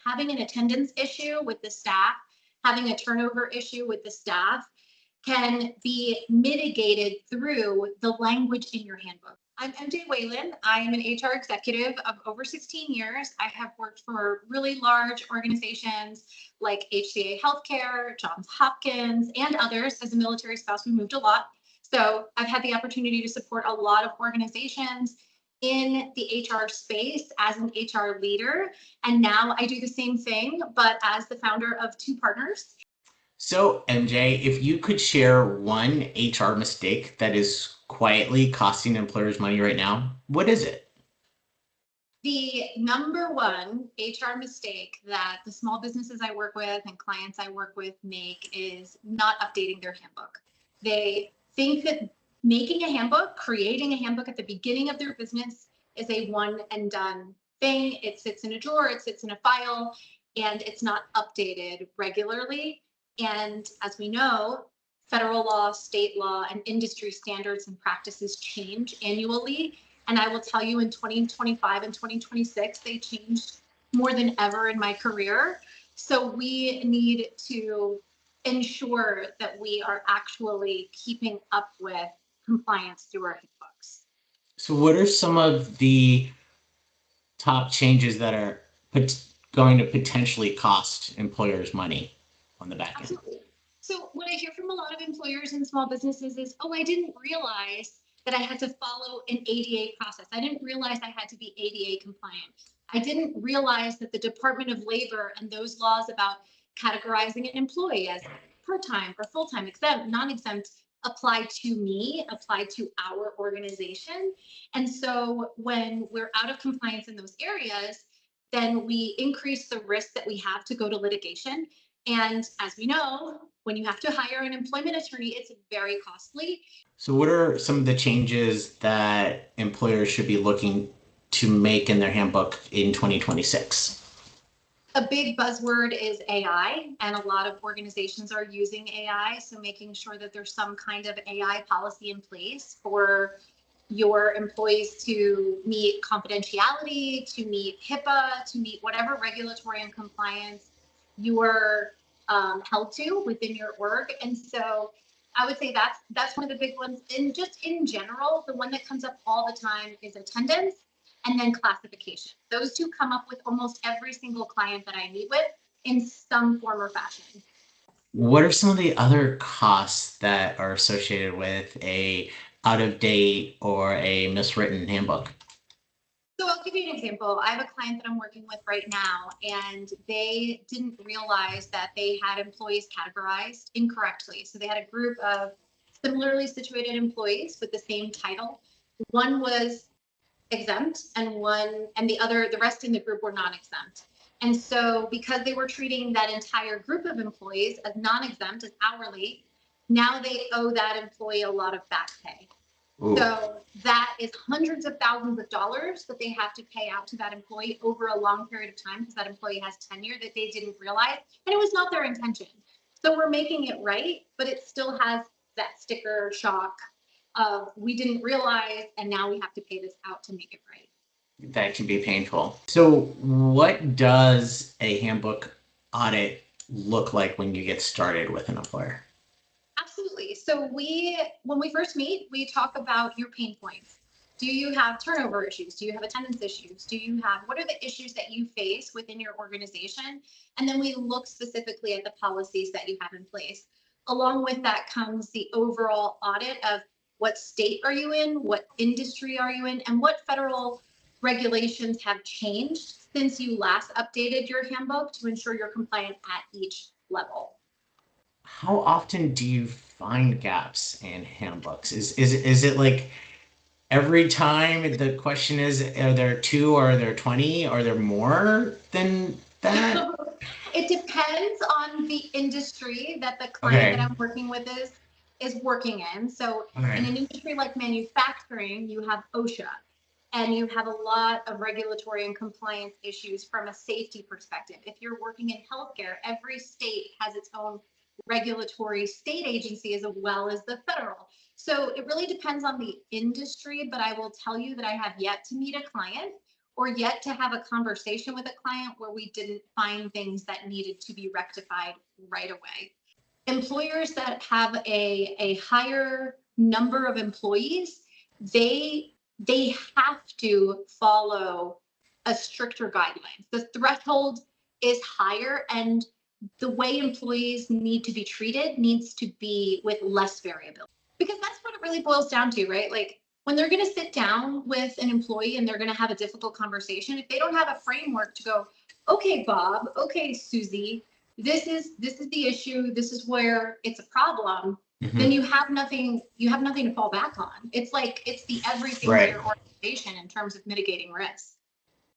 having an attendance issue with the staff, having a turnover issue with the staff can be mitigated through the language in your handbook. I'm MJ Whalen. I am an HR executive of over 16 years. I have worked for really large organizations like HCA Healthcare, Johns Hopkins, and others. As a military spouse, we moved a lot. So I've had the opportunity to support a lot of organizations in the HR space as an HR leader. And now I do the same thing, but as the founder of two partners. So MJ, if you could share one HR mistake that is quietly costing employers money right now, what is it? The number one HR mistake that the small businesses I work with and clients I work with make is not updating their handbook. They think that making a handbook, creating a handbook at the beginning of their business is a one and done thing. It sits in a drawer, it sits in a file, and it's not updated regularly. And as we know, federal law, state law, and industry standards and practices change annually. And I will tell you in 2025 and 2026, they changed more than ever in my career. So we need to ensure that we are actually keeping up with compliance through our handbooks. So what are some of the top changes that are going to potentially cost employers money on the back end? Absolutely. So what I hear from a lot of employers and small businesses is, oh, I didn't realize that I had to follow an ADA process. I didn't realize I had to be ADA compliant. I didn't realize that the Department of Labor and those laws about categorizing an employee as part-time or full-time, exempt, non-exempt, apply to me, apply to our organization. And so when we're out of compliance in those areas, then we increase the risk that we have to go to litigation. And as we know, when you have to hire an employment attorney, it's very costly. So what are some of the changes that employers should be looking to make in their handbook in 2026? A big buzzword is AI, and a lot of organizations are using AI. So making sure that there's some kind of AI policy in place for your employees to meet confidentiality, to meet HIPAA, to meet whatever regulatory and compliance you are held to within your org. And so I would say that's one of the big ones. And just in general, the one that comes up all the time is attendance and then classification. Those two come up with almost every single client that I meet with in some form or fashion. What are some of the other costs that are associated with a out of date or a miswritten handbook? So I'll give you an example. I have a client that I'm working with right now, and they didn't realize that they had employees categorized incorrectly. So they had a group of similarly situated employees with the same title. One was exempt and the rest in the group were non-exempt. And so because they were treating that entire group of employees as non-exempt, as hourly, now they owe that employee a lot of back pay. Ooh. So that is hundreds of thousands of dollars that they have to pay out to that employee over a long period of time because that employee has tenure that they didn't realize, and it was not their intention. So we're making it right, but it still has that sticker shock of we didn't realize, and now we have to pay this out to make it right. That can be painful. So what does a handbook audit look like when you get started with an employer? Absolutely. So when we first meet, we talk about your pain points. Do you have turnover issues? Do you have attendance issues? What are the issues that you face within your organization? And then we look specifically at the policies that you have in place. Along with that comes the overall audit of what state are you in, what industry are you in, and what federal regulations have changed since you last updated your handbook to ensure you're compliant at each level. How often do you find gaps in handbooks? Is it like every time the question is, are there 2 or are there 20? Are there more than that? It depends on the industry that the client that I'm working with is working in. So in an industry like manufacturing, you have OSHA, and you have a lot of regulatory and compliance issues from a safety perspective. If you're working in healthcare, every state has its own regulatory state agency as well as the federal. So it really depends on the industry, but I will tell you that I have yet to meet a client or yet to have a conversation with a client where we didn't find things that needed to be rectified right away. Employers that have a higher number of employees, they have to follow a stricter guidelines. The threshold is higher, and the way employees need to be treated needs to be with less variability. Because that's what it really boils down to, right? Like when they're going to sit down with an employee and they're going to have a difficult conversation, if they don't have a framework to go, okay, Bob, okay, Susie, this is the issue, this is where it's a problem, then you have nothing to fall back on. It's like it's the everything to Right. your organization in terms of mitigating risk.